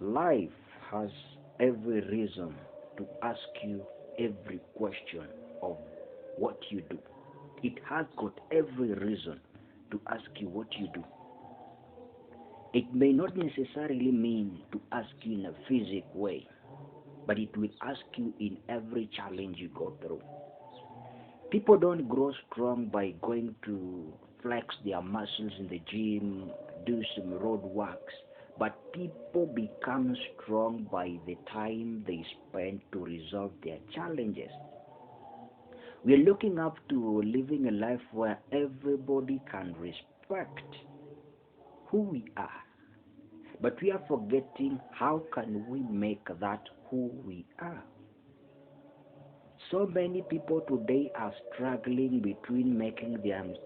Life has every reason to ask you every question of what you do. It has got every reason to ask you what you do. It may not necessarily mean to ask you in a physical way, but it will ask you in every challenge you go through. People don't grow strong by going to flex their muscles in the gym, do some road works, but people become strong by the time they spend to resolve their challenges. We are looking up to living a life where everybody can respect who we are, but we are forgetting how can we make that who we are. So many people today are struggling between making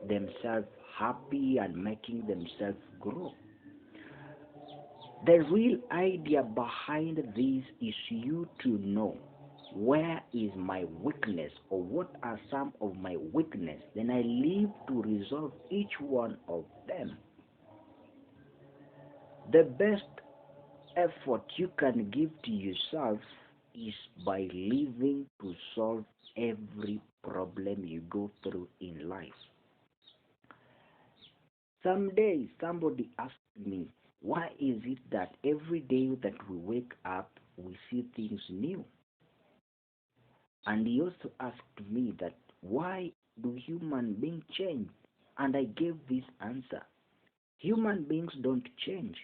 themselves happy and making themselves grow. The real idea behind this is you to know where is my weakness or what are some of my weakness. Then I live to resolve each one of them. The best effort you can give to yourself is by living to solve every problem you go through in life. Someday somebody asked me, why is it that every day that we wake up we see things new? And he also asked me that why do human beings change? And I gave this answer. Human beings don't change,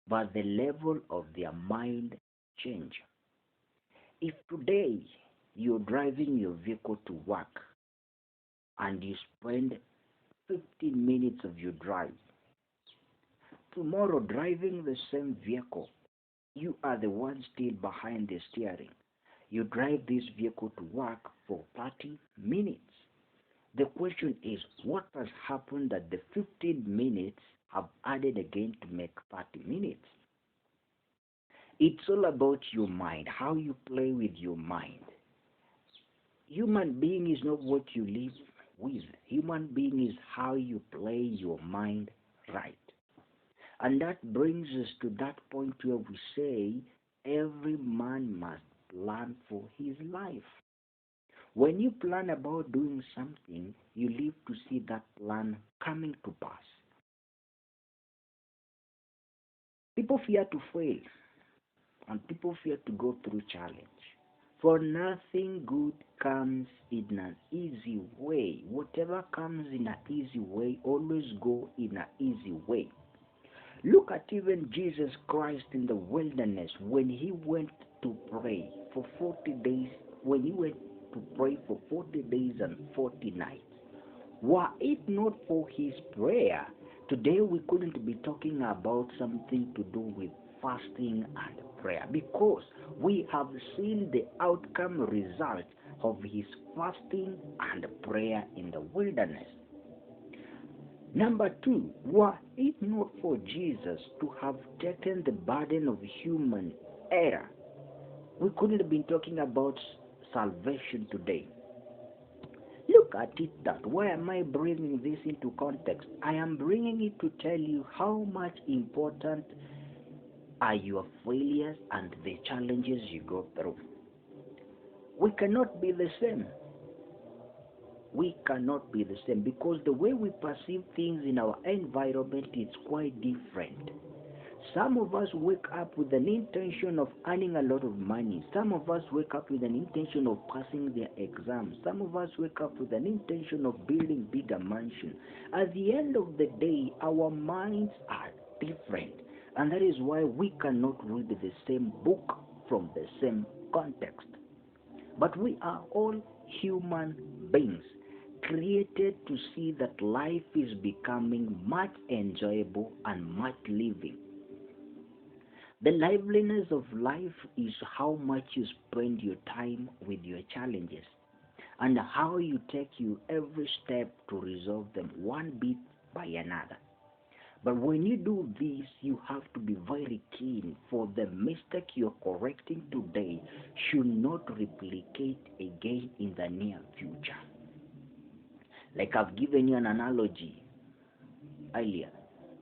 but the level of their mind change. If today you're driving your vehicle to work and you spend 15 minutes of your drive, tomorrow driving the same vehicle, you are the one still behind the steering. You drive this vehicle to work for 30 minutes. The question is, what has happened that the 15 minutes have added again to make 30 minutes? It's all about your mind, how you play with your mind. Human being is not what you live with. Human being is how you play your mind right. And that brings us to that point where we say every man must plan for his life. When you plan about doing something, you live to see that plan coming to pass. People fear to fail and people fear to go through challenge. For nothing good comes in an easy way. Whatever comes in an easy way, always go in an easy way. Look at even Jesus Christ in the wilderness when he went to pray for 40 days, when he went to pray for 40 days and 40 nights. Were it not for his prayer, today we couldn't be talking about something to do with fasting and prayer, because we have seen the outcome result of his fasting and prayer in the wilderness. Number two, were it not for Jesus to have taken the burden of human error, we couldn't have been talking about salvation today. Look at it that. Why am I bringing this into context? I am bringing it to tell you how much important are your failures and the challenges you go through. We cannot be the same. We cannot be the same because the way we perceive things in our environment is quite different. Some of us wake up with an intention of earning a lot of money. Some of us wake up with an intention of passing their exams. Some of us wake up with an intention of building bigger mansion. At the end of the day, our minds are different. And that is why we cannot read the same book from the same context. But we are all human beings, created to see that life is becoming much enjoyable and much living. The liveliness of life is how much you spend your time with your challenges and how you take you every step to resolve them one bit by another. But when you do this, you have to be very keen, for the mistake you're correcting today should not replicate again in the near future. Like I've given you an analogy earlier,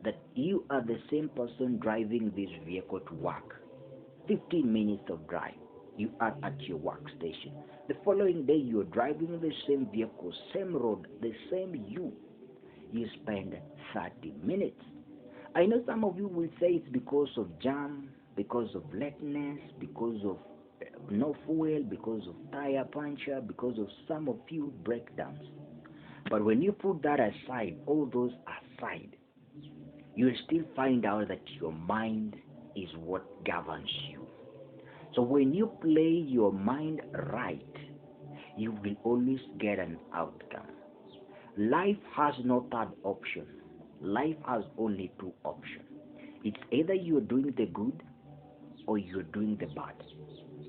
that you are the same person driving this vehicle to work. 15 minutes of drive. You are at your workstation. The following day, you are driving the same vehicle, same road, the same you. You spend 30 minutes. I know some of you will say it's because of jam, because of lateness, because of no fuel, because of tire puncture, because of some of few breakdowns. But when you put that aside, all those aside, you'll still find out that your mind is what governs you. So when you play your mind right, you will always get an outcome. Life has no third option. Life has only two options. It's either you're doing the good or you're doing the bad.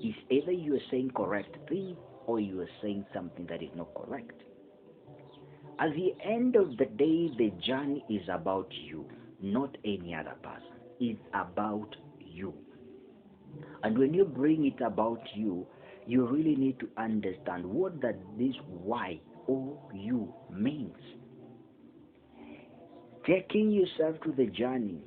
It's either you're saying correct thing or you're saying something that is not correct. At the end of the day, the journey is about you, not any other person. It's about you. And when you bring it about you, you really need to understand what that this why or you means. Taking yourself to the journey,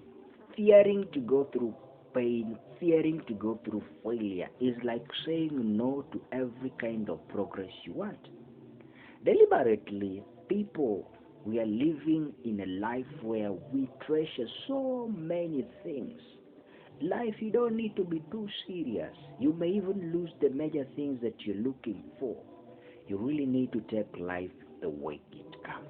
fearing to go through pain, fearing to go through failure is like saying no to every kind of progress you want. Deliberately, people, we are living in a life where we treasure so many things. Life, you don't need to be too serious. You may even lose the major things that you're looking for. You really need to take life the way it comes.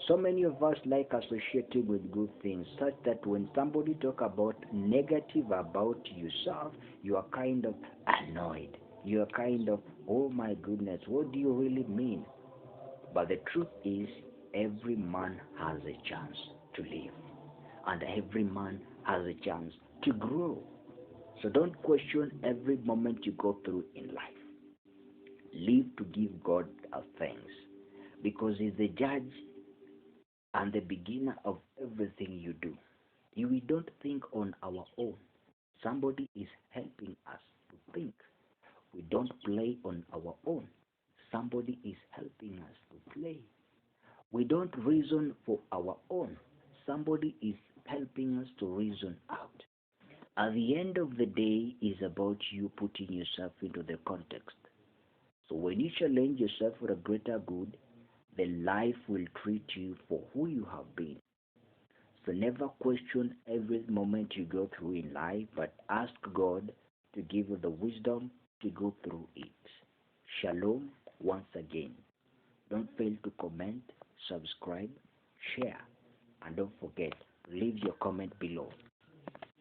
So many of us like associating with good things, such that when somebody talk about negative about yourself, you are kind of annoyed. You are kind of, oh my goodness, what do you really mean? But the truth is, every man has a chance to live, and every man has a chance to grow. So don't question every moment you go through in life. Live to give God a thanks, because He's the judge and the beginner of everything you do. We don't think on our own. Somebody is helping us to think. We don't play on our own. Somebody is helping us to play. We don't reason for our own. Somebody is helping us to reason out. At the end of the day, is about you putting yourself into the context. So when you challenge yourself for a greater good, the life will treat you for who you have been. So never question every moment you go through in life, but ask God to give you the wisdom to go through it. Shalom once again. Don't fail to comment, subscribe, share, and don't forget, leave your comment below.